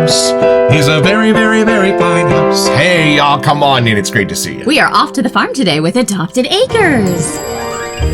house is a very, very, very fine house. Hey, y'all, come on in. It's great to see you. We are off to the farm today with Adopted Acres.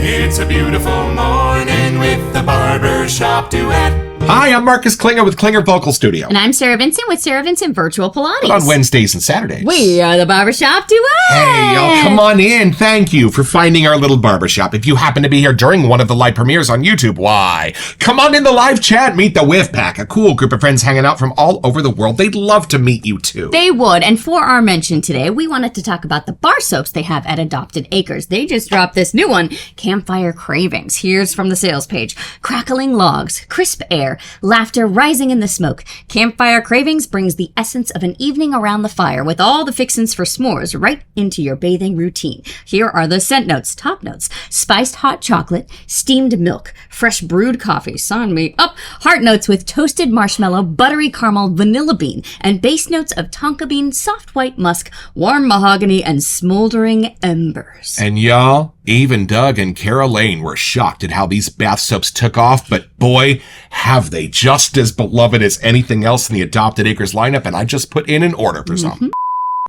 It's a beautiful morning with the Barbershop Duet. Hi, I'm Marcus Klinger with Klinger Vocal Studio. And I'm Sarah Vincent with Sarah Vincent Virtual Pilates. But on Wednesdays and Saturdays. We are the Barbershop Duet. Hey, y'all, come on in. Thank you for finding our little barbershop. If you happen to be here during one of the live premieres on YouTube, why? Come on in the live chat. Meet the Whiff Pack, a cool group of friends hanging out from all over the world. They'd love to meet you, too. They would. And for our mention today, we wanted to talk about the bar soaps they have at Adopted Acres. They just dropped this new one, Campfire Cravings. Here's from the sales page. Crackling logs, crisp air, laughter rising in the smoke. Campfire Cravings brings the essence of an evening around the fire with all the fixins for s'mores right into your bathing routine. Here are the scent notes, top notes: spiced hot chocolate, steamed milk, fresh brewed coffee, sign me up, heart notes with toasted marshmallow, buttery caramel, vanilla bean, and base notes of tonka bean, soft white musk, warm mahogany, and smoldering embers. And y'all, even Doug and Kara Lane were shocked at how these bath soaps took off, but boy, have they, just as beloved as anything else in the Adopted Acres lineup, and I just put in an order for some.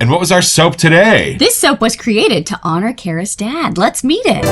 And what was our soap today? This soap was created to honor Kara's dad. Let's meet it.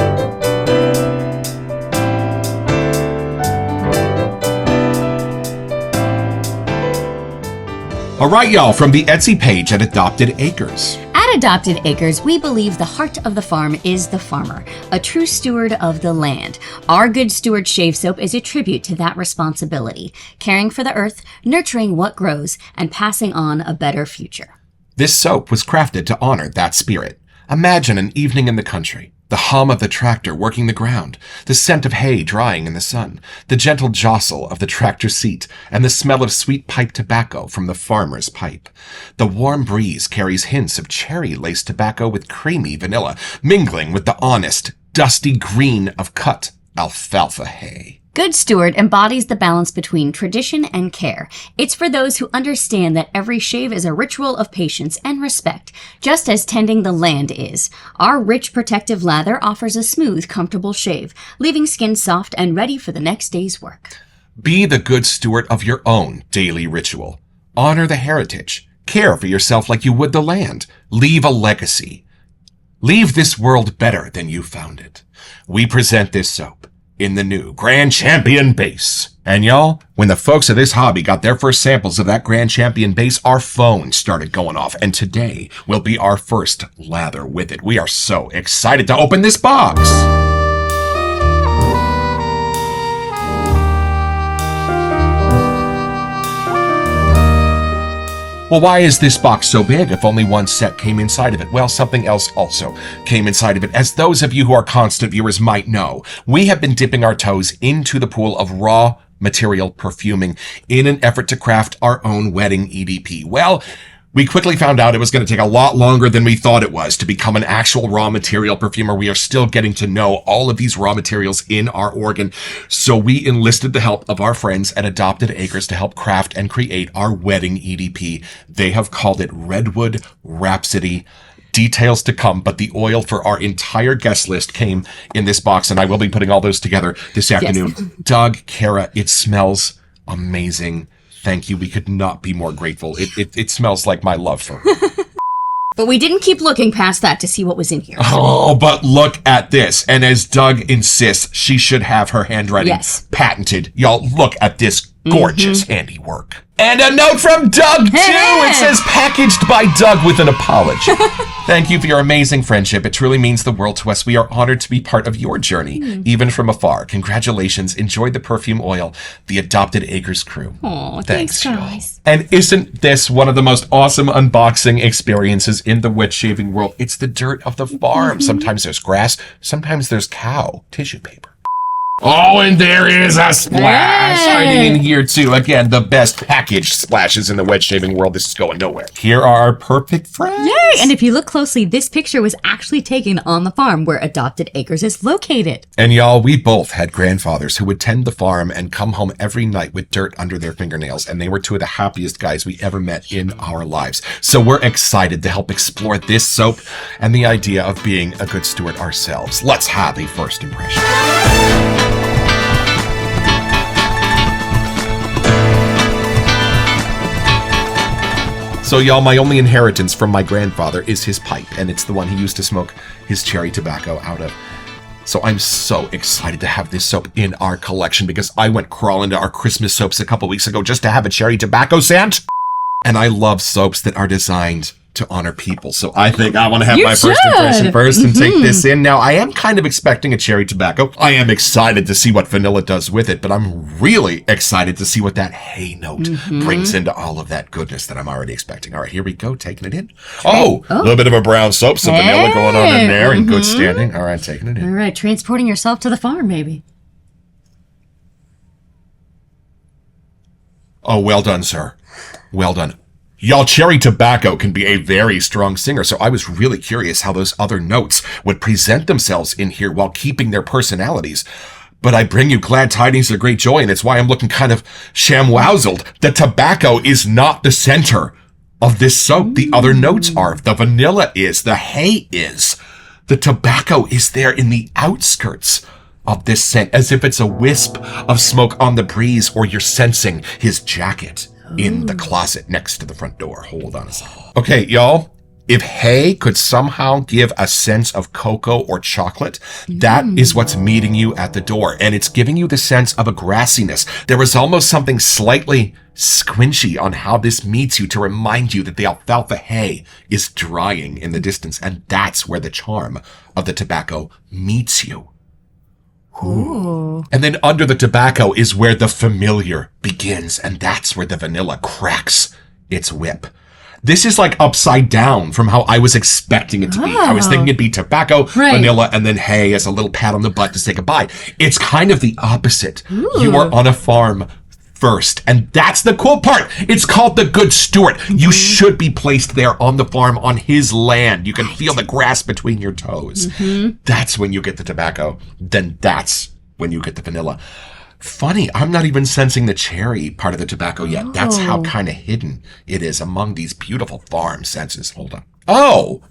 All right, y'all, from the Etsy page at Adopted Acres. At Adopted Acres, we believe the heart of the farm is the farmer, a true steward of the land. Our Good Steward Shave Soap is a tribute to that responsibility, caring for the earth, nurturing what grows, and passing on a better future. This soap was crafted to honor that spirit. Imagine an evening in the country. The hum of the tractor working the ground, the scent of hay drying in the sun, the gentle jostle of the tractor seat, and the smell of sweet pipe tobacco from the farmer's pipe. The warm breeze carries hints of cherry-laced tobacco with creamy vanilla, mingling with the honest, dusty green of cut alfalfa hay. Good Steward embodies the balance between tradition and care. It's for those who understand that every shave is a ritual of patience and respect, just as tending the land is. Our rich protective lather offers a smooth, comfortable shave, leaving skin soft and ready for the next day's work. Be the good steward of your own daily ritual. Honor the heritage. Care for yourself like you would the land. Leave a legacy. Leave this world better than you found it. We present this soap in the new Grand Champion base. And y'all, when the folks of this hobby got their first samples of that Grand Champion base, our phones started going off. And today will be our first lather with it. We are so excited to open this box. Well, why is this box so big if only one set came inside of it? Well, something else also came inside of it. As those of you who are constant viewers might know, we have been dipping our toes into the pool of raw material perfuming in an effort to craft our own wedding EDP. Well, we quickly found out it was going to take a lot longer than we thought it was to become an actual raw material perfumer. We are still getting to know all of these raw materials in our organ. So we enlisted the help of our friends at Adopted Acres to help craft and create our wedding EDP. They have called it Redwood Rhapsody. Details to come, but the oil for our entire guest list came in this box, and I will be putting all those together this afternoon. Yes. Doug, Kara, it smells amazing. Thank you. We could not be more grateful. It smells like my love for her. But we didn't keep looking past that to see what was in here. Oh, but look at this. And as Doug insists, she should have her handwriting patented. Y'all, look at this gorgeous handiwork. And a note from Doug, too. It says, packaged by Doug with an apology. Thank you for your amazing friendship. It truly means the world to us. We are honored to be part of your journey, even from afar. Congratulations. Enjoy the perfume oil, the Adopted Acres crew. Oh, thanks, guys. And isn't this one of the most awesome unboxing experiences in the wet shaving world? It's the dirt of the farm. Sometimes there's grass. Sometimes there's cow tissue paper. Oh, and there is a splash hiding in here, too. Again, the best packaged splashes in the wet shaving world. This is going nowhere. Here are our perfect friends. Yay! And if you look closely, this picture was actually taken on the farm where Adopted Acres is located. And y'all, we both had grandfathers who would tend the farm and come home every night with dirt under their fingernails. And they were two of the happiest guys we ever met in our lives. So we're excited to help explore this soap and the idea of being a good steward ourselves. Let's have a first impression. So, y'all, my only inheritance from my grandfather is his pipe, and it's the one he used to smoke his cherry tobacco out of. So I'm so excited to have this soap in our collection because I went crawling to our Christmas soaps a couple weeks ago just to have a cherry tobacco scent. And I love soaps that are designed to honor people. So I think I want to have my first impression first and take this in. Now, I am kind of expecting a cherry tobacco. I am excited to see what vanilla does with it, but I'm really excited to see what that hay note brings into all of that goodness that I'm already expecting. All right, here we go, taking it in. Oh, a little bit of a brown soap, some vanilla going on in there in good standing. All right, taking it in. All right, transporting yourself to the farm, maybe. Oh, well done, sir. Well done. Y'all, cherry tobacco can be a very strong singer, so I was really curious how those other notes would present themselves in here while keeping their personalities. But I bring you glad tidings of great joy, and it's why I'm looking kind of shamwoozled. The tobacco is not the center of this soap. The other notes are. The vanilla is. The hay is. The tobacco is there in the outskirts of this scent, as if it's a wisp of smoke on the breeze, or you're sensing his jacket in the closet next to the front door. Hold on a second. Okay, y'all, if hay could somehow give a sense of cocoa or chocolate, that is what's meeting you at the door. And it's giving you the sense of a grassiness. There is almost something slightly squinchy on how this meets you to remind you that the alfalfa hay is drying in the distance. And that's where the charm of the tobacco meets you. Ooh. And then under the tobacco is where the familiar begins, and that's where the vanilla cracks its whip. This is like upside down from how I was expecting it to be. I was thinking it'd be tobacco, vanilla, and then hay as a little pat on the butt to say goodbye. It's kind of the opposite. Ooh. You are on a farm first, and that's the cool part. It's called the Good Steward. You should be placed there on the farm, on his land. You can feel the grass between your toes. That's when you get the tobacco. Then that's when you get the vanilla. Funny, I'm not even sensing the cherry part of the tobacco yet. That's how kind of hidden it is among these beautiful farm senses. Hold on. Oh,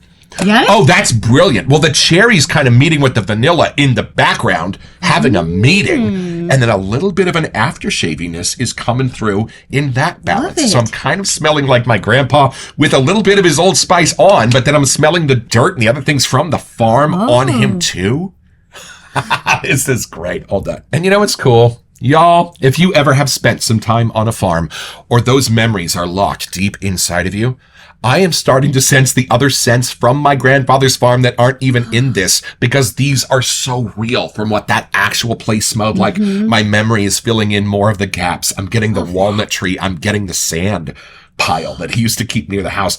that's brilliant. Well, the cherry's kind of meeting with the vanilla in the background, having a meeting. And then a little bit of an aftershaviness is coming through in that balance. So I'm kind of smelling like my grandpa with a little bit of his Old Spice on, but then I'm smelling the dirt and the other things from the farm on him too. This is great. Hold on. And you know what's cool? Y'all, if you ever have spent some time on a farm, or those memories are locked deep inside of you, I am starting to sense the other scents from my grandfather's farm that aren't even in this, because these are so real from what that actual place smelled like. My memory is filling in more of the gaps. I'm getting the walnut tree. I'm getting the sand pile that he used to keep near the house.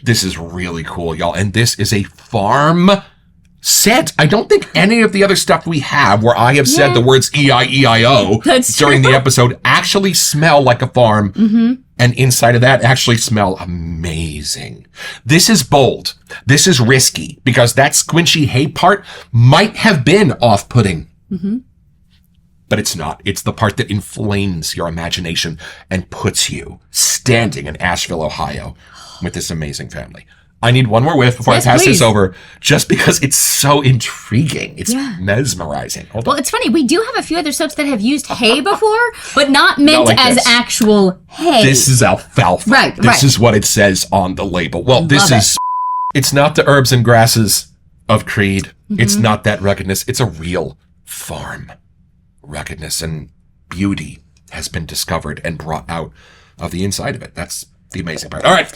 This is really cool, y'all. And this is a farm scent. I don't think any of the other stuff we have where I have said the words E-I-E-I-O during the episode actually smell like a farm. And inside of that actually smell amazing. This is bold. This is risky, because that squinchy hay part might have been off-putting. But it's not. It's the part that inflames your imagination and puts you standing in Asheville, Ohio with this amazing family. I need one more whiff before I pass this over, just because it's so intriguing. It's mesmerizing. Hold on. It's funny. We do have a few other soaps that have used hay before, but not meant like as actual hay. This is alfalfa. This is what it says on the label. Well, this is... It's not the herbs and grasses of Creed. It's not that ruggedness. It's a real farm. Ruggedness and beauty has been discovered and brought out of the inside of it. That's the amazing part. All right,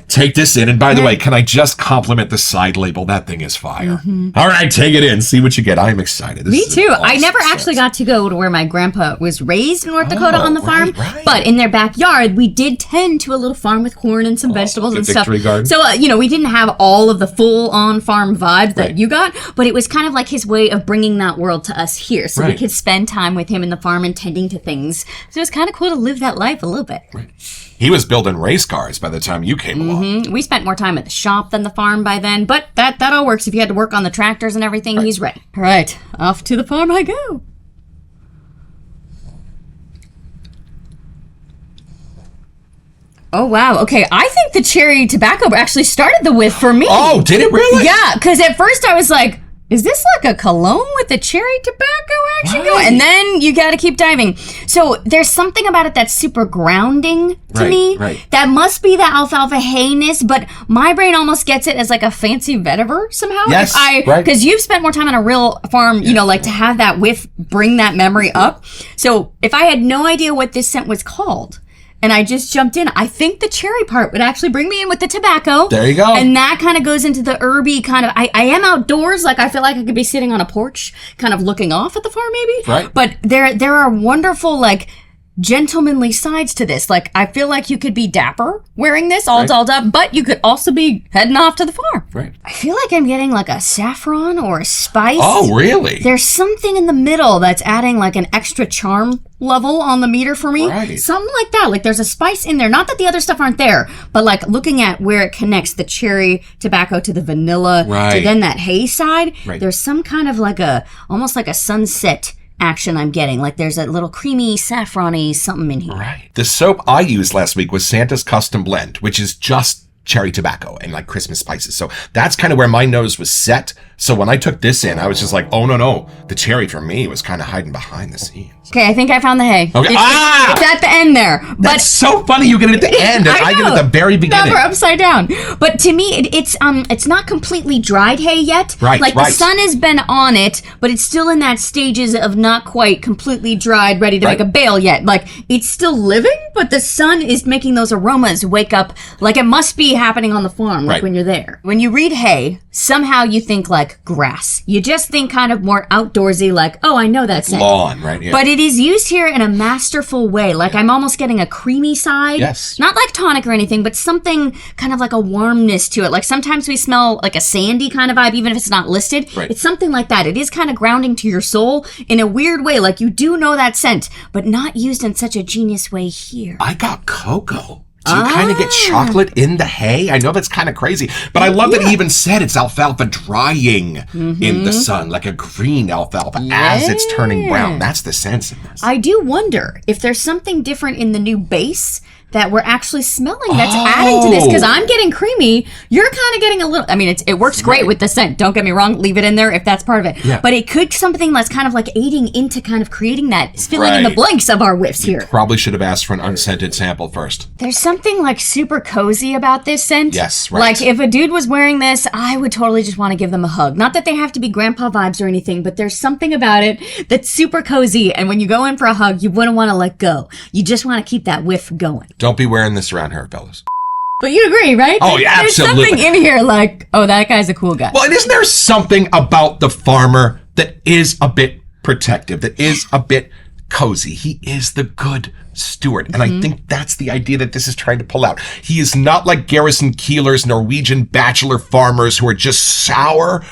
take this in. And by the way, can I just compliment the side label? That thing is fire. All right, take it in. See what you get. I'm excited. Me too. I never actually got to go to where my grandpa was raised in North Dakota on the farm. But in their backyard, we did tend to a little farm with corn and some vegetables and stuff. Garden. So, we didn't have all of the full-on farm vibe that you got, but it was kind of like his way of bringing that world to us here. So we could spend time with him in the farm and tending to things. So it was kind of cool to live that life a little bit. He was building race cars by the time you came along. We spent more time at the shop than the farm by then, but that all works. If you had to work on the tractors and everything, he's ready. All right, off to the farm I go. Oh, wow. Okay, I think the cherry tobacco actually started the whiff for me. Oh, did it really? Yeah, because at first I was like, is this like a cologne with the cherry tobacco action going? And then you got to keep diving. So there's something about it that's super grounding to me. Right. That must be the alfalfa hayness, but my brain almost gets it as like a fancy vetiver somehow. Yes, because you've spent more time on a real farm, you know, like to have that whiff bring that memory up. So if I had no idea what this scent was called, and I just jumped in, I think the cherry part would actually bring me in with the tobacco. There you go. And that kind of goes into the herby kind of, I am outdoors, like I feel like I could be sitting on a porch, kind of looking off at the farm maybe. Right. But there are wonderful, like, gentlemanly sides to this. Like, I feel like you could be dapper wearing this, all dolled up, but you could also be heading off to the farm. Right. I feel like I'm getting like a saffron or a spice. Oh, really? There's something in the middle that's adding like an extra charm level on the meter for me. Right. Something like that. Like there's a spice in there. Not that the other stuff aren't there, but like looking at where it connects the cherry tobacco to the vanilla to then that hay side, there's some kind of like almost like a sunset action I'm getting. Like there's a little creamy, saffrony something in here. Right. The soap I used last week was Santa's Custom Blend, which is just cherry tobacco and like Christmas spices. So that's kind of where my nose was set. So when I took this in, I was just like, oh, no. The cherry for me was kind of hiding behind the scenes. Okay, I think I found the hay. Okay. It's at the end there. But that's so funny. You get it at the end, and I get it at the very beginning. Never upside down. But to me, it's not completely dried hay yet. Right. Like the sun has been on it, but it's still in that stages of not quite completely dried, ready to make a bale yet. Like it's still living, but the sun is making those aromas wake up. Like it must be happening on the farm, like when you're there. When you read hay, somehow you think like grass. You just think kind of more outdoorsy, like, oh, I know that scent. Lawn, right? Yeah. But it is used here in a masterful way. Like I'm almost getting a creamy side. Yes. Not like tonic or anything, but something kind of like a warmness to it. Like sometimes we smell like a sandy kind of vibe, even if it's not listed. Right. It's something like that. It is kind of grounding to your soul in a weird way. Like you do know that scent, but not used in such a genius way here. I got cocoa. Do you kind of get chocolate in the hay? I know that's kind of crazy, but I love that he even said it's alfalfa drying in the sun, like a green alfalfa as it's turning brown. That's the sense in this. I do wonder if there's something different in the new base that we're actually smelling that's adding to this, because I'm getting creamy. You're kind of getting a little, I mean, it works great with the scent. Don't get me wrong. Leave it in there if that's part of it. Yeah. But it could something that's kind of like aiding into kind of creating that, filling in the blanks of our whiffs here. Probably should have asked for an unscented sample first. There's something like super cozy about this scent. Yes, right. Like if a dude was wearing this, I would totally just want to give them a hug. Not that they have to be grandpa vibes or anything, but there's something about it that's super cozy. And when you go in for a hug, you wouldn't want to let go. You just want to keep that whiff going. Don't be wearing this around her, fellas. But you agree, right? Oh, yeah, absolutely. There's something in here like, oh, that guy's a cool guy. Well, and isn't there something about the farmer that is a bit protective, that is a bit cozy? He is the good steward. And I think that's the idea that this is trying to pull out. He is not like Garrison Keeler's Norwegian bachelor farmers who are just sour.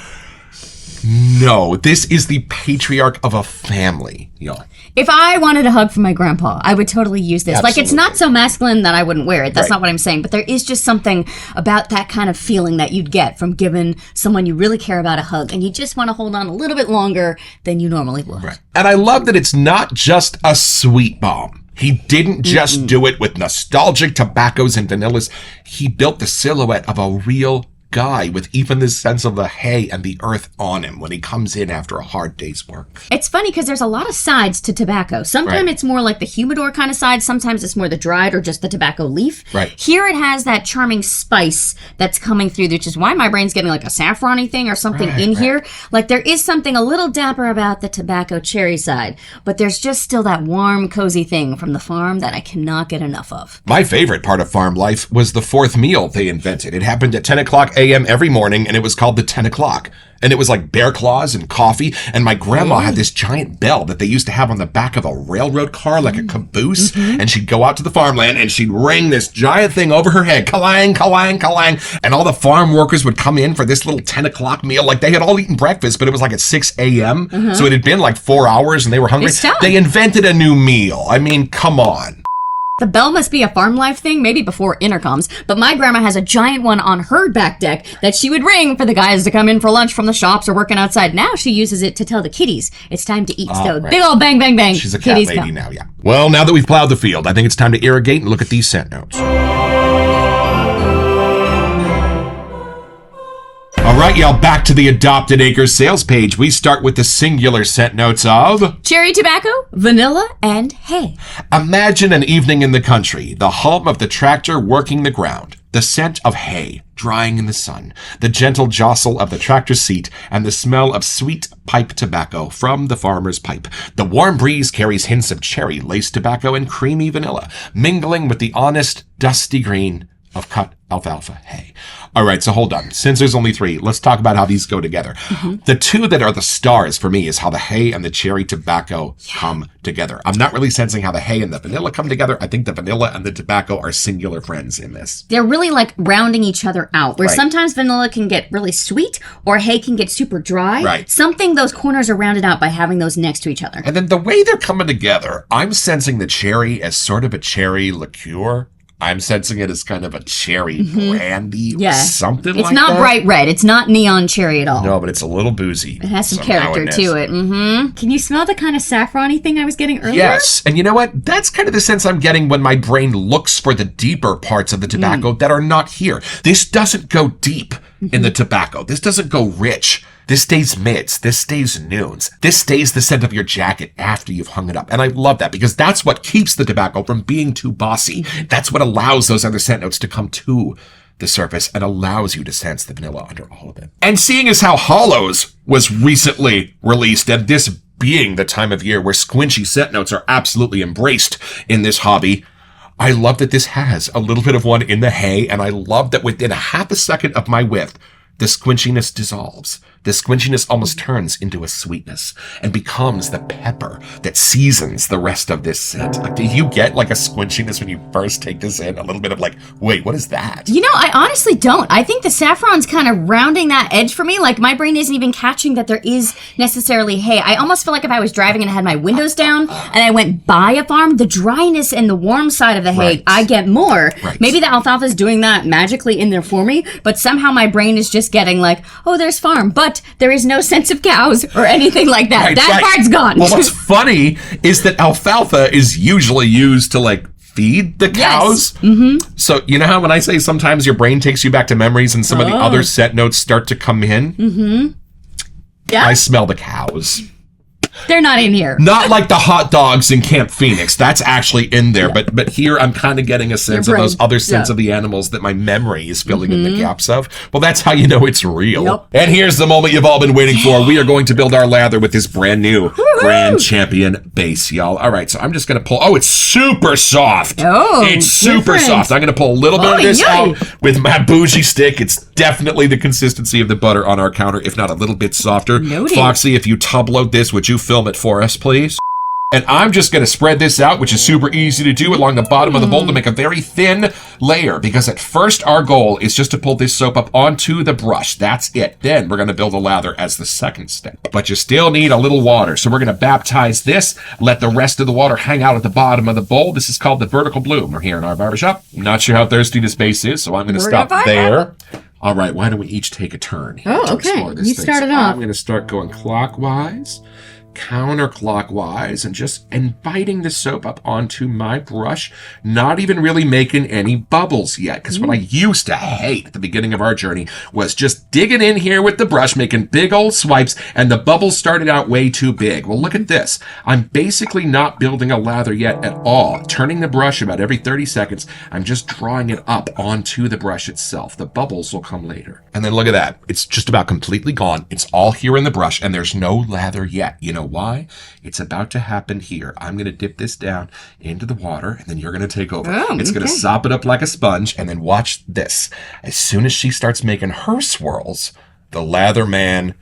No, this is the patriarch of a family, y'all. If I wanted a hug from my grandpa, I would totally use this. Absolutely. Like, it's not so masculine that I wouldn't wear it. That's not what I'm saying. But there is just something about that kind of feeling that you'd get from giving someone you really care about a hug, and you just want to hold on a little bit longer than you normally would. Right. And I love that it's not just a sweet bomb. He didn't just do it with nostalgic tobaccos and vanillas. He built the silhouette of a real guy with even the sense of the hay and the earth on him when he comes in after a hard day's work. It's funny because there's a lot of sides to tobacco. Sometimes it's more like the humidor kind of side. Sometimes it's more the dried or just the tobacco leaf. Right. Here it has that charming spice that's coming through, which is why my brain's getting like a saffrony thing or something in here. Like there is something a little dapper about the tobacco cherry side, but there's just still that warm, cozy thing from the farm that I cannot get enough of. My favorite part of farm life was the fourth meal they invented. It happened at 10 o'clock a.m. every morning, and it was called the 10 o'clock. And it was like bear claws and coffee. And my grandma had this giant bell that they used to have on the back of a railroad car, like a caboose. And she'd go out to the farmland and she'd ring this giant thing over her head. Kalang, kalang, kalang. And all the farm workers would come in for this little 10 o'clock meal. Like they had all eaten breakfast, but it was like at 6 a.m. So it had been like 4 hours and they were hungry. They invented a new meal. I mean, come on. The bell must be a farm life thing, maybe before intercoms, but my grandma has a giant one on her back deck that she would ring for the guys to come in for lunch from the shops or working outside. Now she uses it to tell the kitties it's time to eat. So big old bang, bang, bang. She's a cat lady now, yeah. Well, now that we've plowed the field, I think it's time to irrigate and look at these scent notes. All right, y'all, back to the Adopted Acres sales page. We start with the singular scent notes of Cherry tobacco, vanilla, and hay. imagine an evening in the country, the hum of the tractor working the ground, the scent of hay drying in the sun, the gentle jostle of the tractor seat, and the smell of sweet pipe tobacco from the farmer's pipe. The warm breeze carries hints of cherry, lace tobacco, and creamy vanilla, mingling with the honest, dusty green of cut alfalfa hay. All right, so hold on. Since there's only 3, let's talk about how these go together. The 2 that are the stars for me is how the hay and the cherry tobacco come together. I'm not really sensing how the hay and the vanilla come together. I think the vanilla and the tobacco are singular friends in this. They're really like rounding each other out, where Right. sometimes vanilla can get really sweet or hay can get super dry. Right. Something, those corners are rounded out by having those next to each other. And then the way they're coming together, I'm sensing the cherry as sort of a cherry liqueur. I'm sensing it as kind of a cherry brandy or something like that. It's not bright red. It's not neon cherry at all. No, but it's a little boozy. It has some somehow character in this. to it. Can you smell the kind of saffron-y thing I was getting earlier? Yes. And you know what? That's kind of the sense I'm getting when my brain looks for the deeper parts of the tobacco that are not here. This doesn't go deep in the tobacco. This doesn't go rich. This stays mids. This stays noons. This stays the scent of your jacket after you've hung it up. And I love that because that's what keeps the tobacco from being too bossy. That's what allows those other scent notes to come to the surface and allows you to sense the vanilla under all of it. And seeing as how Hollows was recently released, and this being the time of year where squinchy scent notes are absolutely embraced in this hobby, I love that this has a little bit of one in the hay, and I love that within a half a second of my whiff, the squinchiness dissolves. The squinchiness almost turns into a sweetness and becomes the pepper that seasons the rest of this scent. Like, do you get like a squinchiness when you first take this in? A little bit of like, wait, what is that? You know, I honestly don't. I think the saffron's kind of rounding that edge for me. Like, my brain isn't even catching that there is necessarily hay. I almost feel like if I was driving and I had my windows down and I went by a farm, the dryness and the warm side of the hay, Right. I get more. Right. Maybe the alfalfa's doing that magically in there for me, but somehow my brain is just getting like, oh, there's farm, but there is no sense of cows or anything like that. Right, that right. part's gone. Well, what's funny is that alfalfa is usually used to like feed the cows. So you know how when I say sometimes your brain takes you back to memories and some of the other scent notes start to come in? Yeah. I smell the cows. They're not in here. Not like the hot dogs in Camp Phoenix. That's actually in there. But here I'm kind of getting a sense of brain. those other scents of the animals that my memory is filling in the gaps of. Well, that's how you know it's real. Yep. And here's the moment you've all been waiting for. We are going to build our lather with this brand new Grand Champion base, y'all. All right, so I'm just going to pull. Oh, it's super soft. Oh, it's super different. soft. I'm going to pull a little bit of this Oy, out oy. with my bougie stick. It's definitely the consistency of the butter on our counter, if not a little bit softer. Noted. Foxy, if you tubload this, would you film it for us, please? And I'm just going to spread this out, which is super easy to do, along the bottom of the bowl to make a very thin layer. Because at first, our goal is just to pull this soap up onto the brush. That's it. Then we're going to build a lather as the second step. But you still need a little water. So we're going to baptize this, let the rest of the water hang out at the bottom of the bowl. This is called the vertical bloom. We're here in our barbershop. I'm not sure how thirsty this base is, so I'm going to stop there. All right, why don't we each take a turn here Oh, to okay. explore this You thing. started So off. I'm going to start going clockwise, counterclockwise, and just inviting the soap up onto my brush, not even really making any bubbles yet. Because what I used to hate at the beginning of our journey was just digging in here with the brush, making big old swipes, and the bubbles started out way too big. Well, look at this. I'm basically not building a lather yet at all. Turning the brush about every 30 seconds, I'm just drawing it up onto the brush itself. The bubbles will come later. And then look at that. It's just about completely gone. It's all here in the brush, and there's no lather yet. You know why? It's about to happen here. I'm going to dip this down into the water, and then you're going to take over. Oh, It's going to okay. sop it up like a sponge, and then watch this. As soon as she starts making her swirls, the lather man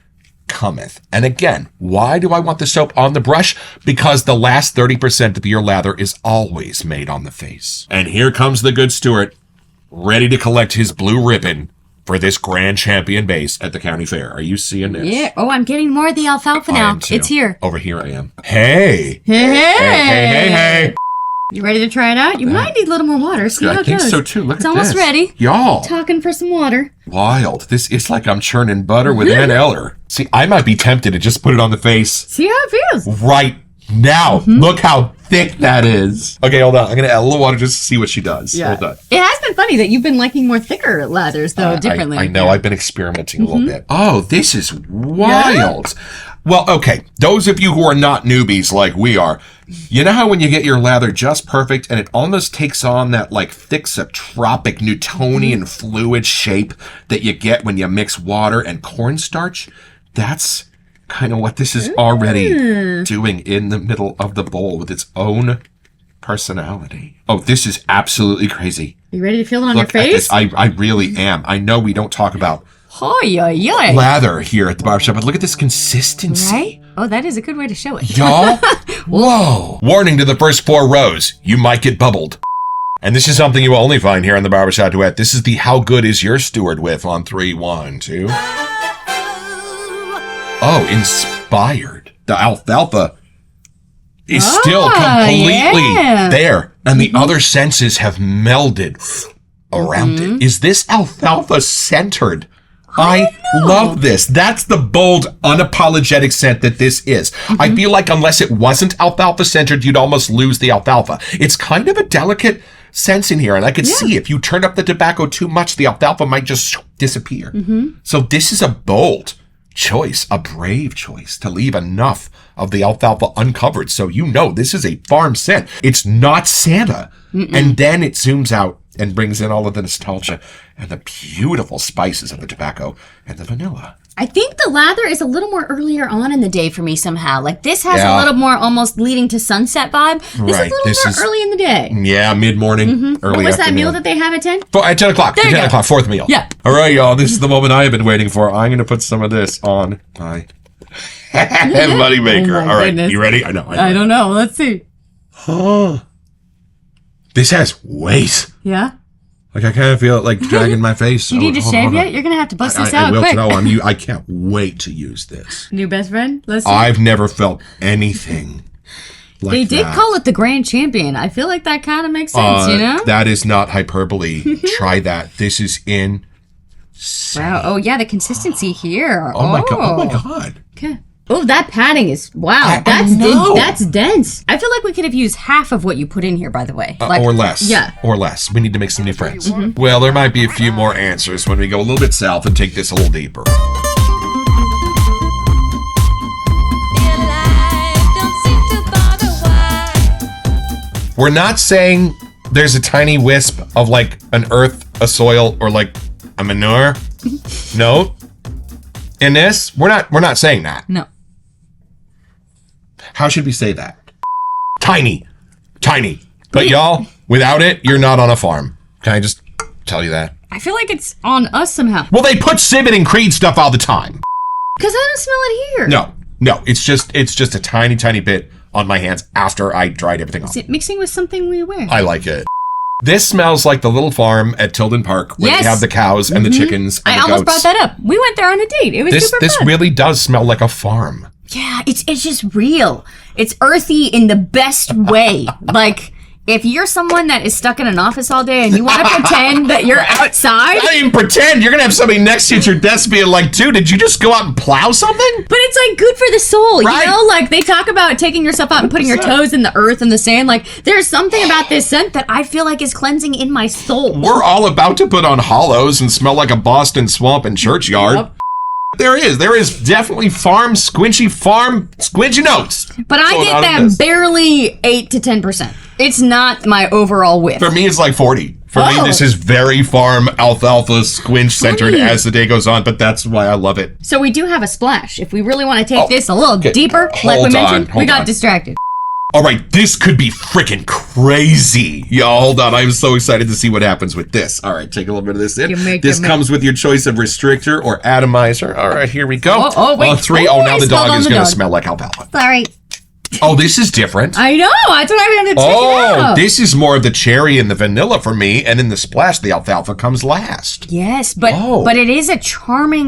cometh. And again, why do I want the soap on the brush? Because the last 30% of your lather is always made on the face. And here comes the good Steward, ready to collect his blue ribbon for this Grand Champion base at the county fair. Are you seeing this? Yeah. Oh, I'm getting more of the alfalfa I now. am too. It's here. Over here I am. Hey! Hey. You ready to try it out? You might need a little more water. See how I it think goes. so too. Look It's at almost this. ready. Y'all. Talking for some water. Wild. This is like I'm churning butter with Aunt Eller. See, I might be tempted to just put it on the face See how it feels. right Now, look how thick that is. Okay, hold on. I'm going to add a little water just to see what she does. Yeah. Hold on. It has been funny that you've been liking more thicker lathers, though, differently. I know. I've been experimenting a little bit. Oh, this is wild. Yeah. Well, okay. Those of you who are not newbies like we are, you know how when you get your lather just perfect and it almost takes on that like thick subtropic Newtonian fluid shape that you get when you mix water and cornstarch? That's kind of what this is already doing in the middle of the bowl with its own personality. Oh, this is absolutely crazy. You ready to feel it on Look your face? At this. I really am. I know we don't talk about Hoy. lather here at the barbershop, but look at this consistency. Right? Oh, that is a good way to show it. Y'all? Whoa. Warning to the first 4 rows. You might get bubbled. And this is something you will only find here on the Barbershop Duet. This is the How Good Is Your Steward With on 3, 1, 2. Oh, inspired. The alfalfa is still completely there. And the other senses have melded around it. Is this alfalfa centered? I love this. That's the bold, unapologetic scent that this is. I feel like unless it wasn't alfalfa centered, you'd almost lose the alfalfa. It's kind of a delicate sense in here. And I could see if you turn up the tobacco too much, the alfalfa might just disappear. So this is a bold choice, a brave choice to leave enough of the alfalfa uncovered. So you know this is a farm scent. It's not Santa. And then it zooms out and brings in all of the nostalgia and the beautiful spices of the tobacco and the vanilla. I think the lather is a little more earlier on in the day for me somehow. Like this has a little more almost leading to sunset vibe. This is a little more early in the day. Yeah, mid-morning, early What was that afternoon. meal that they have at 10? At 10 o'clock. There you 10 go. o'clock, fourth meal. Yeah. All right, y'all. This is the moment I have been waiting for. I'm going to put some of this on my money maker. Oh my All right, goodness. you ready? I know. I don't know. Let's see. Oh, this has weight. Yeah? Like I kind of feel it like dragging my face. You need to shave yet? You're going to have to bust this out I will quick. throw. I can't wait to use this. New best friend? Let's see. I've never felt anything like They did that. call it the Grand Champion. I feel like that kind of makes sense, you know? That is not hyperbole. Try that. This is in. Wow. Oh, yeah, the consistency here. Oh my god. Oh my god. Okay. Oh, that padding is, wow, I know. that's dense. I feel like we could have used half of what you put in here, by the way. Or less. Yeah. Or less. We need to make some new friends. Well, there might be a few more answers when we go a little bit south and take this a little deeper. We're not saying there's a tiny wisp of like an earth, a soil, or like a manure. No. In this, we're not saying that. No. How should we say that? Tiny. But y'all, without it, you're not on a farm. Can I just tell you that? I feel like it's on us somehow. Well, they put Civet and Creed stuff all the time. Because I don't smell it here. No. It's just a tiny bit on my hands after I dried everything off. Is it mixing with something we wear? I like it. This smells like the little farm at Tilden Park where they have the cows and the chickens and I the almost goats. brought that up. We went there on a date. It was super This fun. really does smell like a farm. Yeah, it's just real. It's earthy in the best way. Like, if you're someone that is stuck in an office all day and you want to pretend that you're outside, Not even pretend. You're going to have somebody next to you at your desk being like, dude, did you just go out and plow something? but it's like good for the soul, Right. you know? Like, they talk about taking yourself out and putting your toes in the earth and the sand. Like, there's something about this scent that I feel like is cleansing in my soul. We're all about to put on hollows and smell like a Boston swamp and churchyard. Yep. There is definitely squinchy notes. But I going get on in that this. barely 8 to 10%. It's not my overall whiff. For me, it's like 40. For me, Oh. this is very farm alfalfa squinch centered Funny. as the day goes on, but that's why I love it. So we do have a splash. If we really want to take this a little okay. deeper, like we Hold mentioned, on, we hold got on. distracted. All right, this could be freaking crazy. Y'all, hold on. I'm so excited to see what happens with this. All right, take a little bit of this in. This comes with your choice of restrictor or atomizer. All right, here we go. Oh, wait. 3. Oh, Now I the smelled dog on is the going to dog. smell like alfalfa. Sorry. Oh, this is different. I know. That's what I'm going to check it out. This is more of the cherry and the vanilla for me, and in the splash, the alfalfa comes last. Yes, but it is a charming,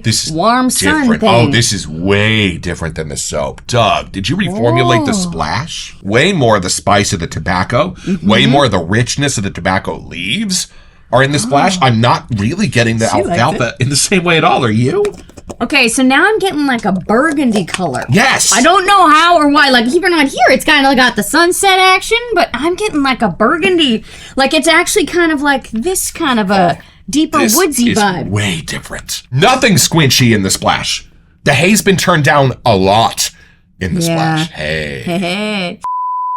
This is warm sun different. thing. Oh, this is way different than the soap. Doug, did you reformulate the splash? Way more of the spice of the tobacco, way more of the richness of the tobacco leaves are in the splash. I'm not really getting the She likes alfalfa in the same way at all. Are you? Okay, so now I'm getting like a burgundy color. Yes! I don't know how or why. Like, even on here, it's kind of got the sunset action, but I'm getting like a burgundy. Like, it's actually kind of like this kind of a deeper woodsy is vibe. Way different. Nothing squinchy in the splash. The hay's been turned down a lot in the splash. Hey.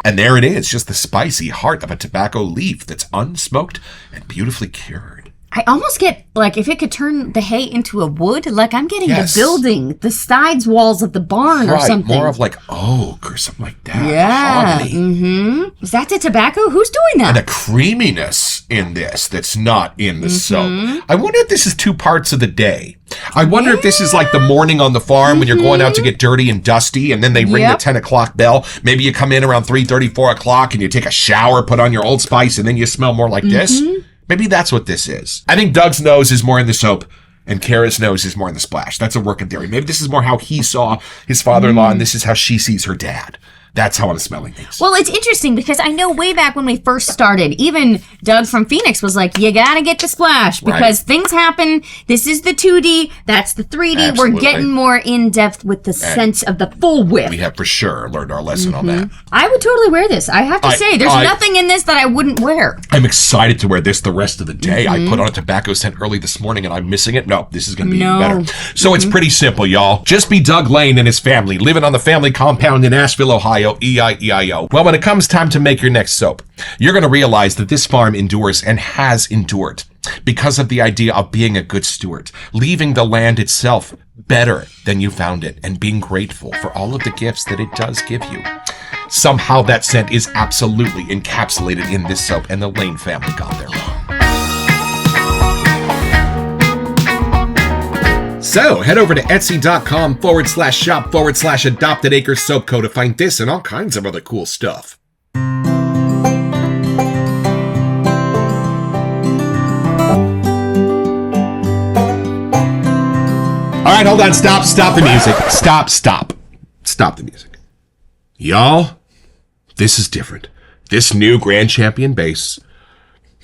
And there it is, just the spicy heart of a tobacco leaf that's unsmoked and beautifully cured. I almost get, like, if it could turn the hay into a wood, like I'm getting Yes. the building, the sides walls of the barn or something. More of like oak or something like that. Yeah. Mahogany. Is that the tobacco? Who's doing that? And a creaminess in this that's not in the soap. I wonder if this is two parts of the day. I wonder if this is like the morning on the farm when you're going out to get dirty and dusty, and then they ring the 10 o'clock bell. Maybe you come in around 3:30, 4 o'clock, and you take a shower, put on your Old Spice, and then you smell more like this. Maybe that's what this is. I think Doug's nose is more in the soap, and Kara's nose is more in the splash. That's a working theory. Maybe this is more how he saw his father-in-law, and this is how she sees her dad. That's how I'm smelling these. Well, it's interesting because I know way back when we first started, even Doug from Phoenix was like, you gotta get the splash because things happen. This is the 2D, that's the 3D. Absolutely. We're getting more in depth with the sense of the full width. We have for sure learned our lesson on that. I would totally wear this. I have to say, there's nothing in this that I wouldn't wear. I'm excited to wear this the rest of the day. I put on a tobacco scent early this morning and I'm missing it. No, this is going to be even better. So it's pretty simple, y'all. Just be Doug Lane and his family, living on the family compound in Asheville, Ohio, E-I-E-I-O. Well, when it comes time to make your next soap, you're going to realize that this farm endures and has endured because of the idea of being a good steward, leaving the land itself better than you found it, and being grateful for all of the gifts that it does give you. Somehow that scent is absolutely encapsulated in this soap, and the Lane family got there wrong. So head over to etsy.com/shop/adopted acres soap co to find this and all kinds of other cool stuff. All right, hold on. Stop the music. Stop the music. Y'all, this is different. This new Grand Champion base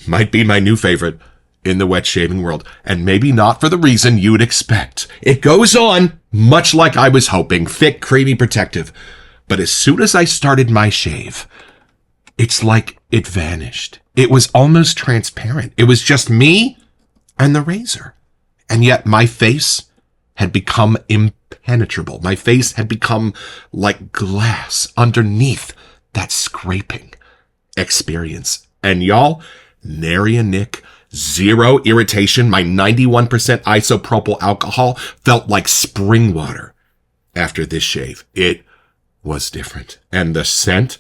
might be my new favorite in the wet shaving world, and maybe not for the reason you'd expect. It goes on, much like I was hoping, thick, creamy, protective. But as soon as I started my shave, it's like it vanished. It was almost transparent. It was just me and the razor. And yet my face had become impenetrable. My face had become like glass underneath that scraping experience. And y'all, nary a nick, zero irritation. My 91% isopropyl alcohol felt like spring water after this shave. It was different. And the scent,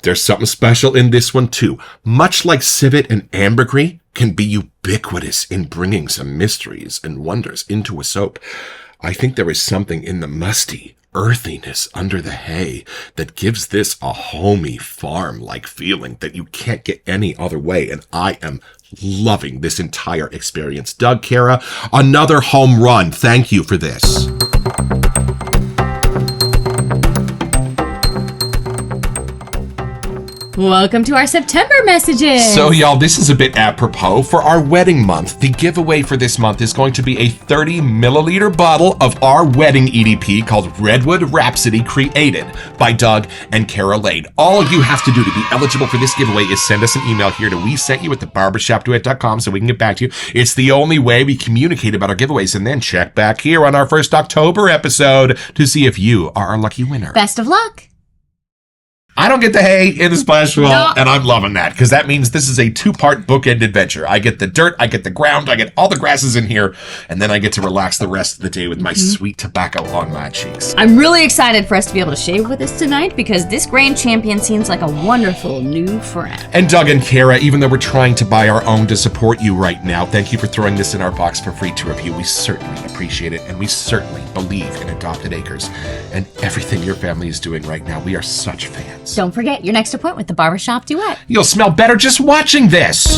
there's something special in this one too. Much like civet and ambergris can be ubiquitous in bringing some mysteries and wonders into a soap, I think there is something in the musty earthiness under the hay that gives this a homey farm-like feeling that you can't get any other way, and I am loving this entire experience. Doug, Kara, another home run. Thank you for this. Welcome to our September messages. So, y'all, this is a bit apropos. For our wedding month, the giveaway for this month is going to be a 30 milliliter bottle of our wedding EDP called Redwood Rhapsody, created by Doug and Kara Lane. All you have to do to be eligible for this giveaway is send us an email here to WeSentYou@theBarbershopDuet.com so we can get back to you. It's the only way we communicate about our giveaways, and then check back here on our first October episode to see if you are our lucky winner. Best of luck. I don't get the hay in the splash wall, and I'm loving that, because that means this is a two-part bookend adventure. I get the dirt, I get the ground, I get all the grasses in here, and then I get to relax the rest of the day with my sweet tobacco on my cheeks. I'm really excited for us to be able to shave with us tonight because this Grand Champion seems like a wonderful new friend. And Doug and Kara, even though we're trying to buy our own to support you right now, thank you for throwing this in our box for free to review. We certainly appreciate it, and we certainly believe in Adopted Acres and everything your family is doing right now. We are such fans. Don't forget your next appointment with the Barbershop Duet. You'll smell better just watching this.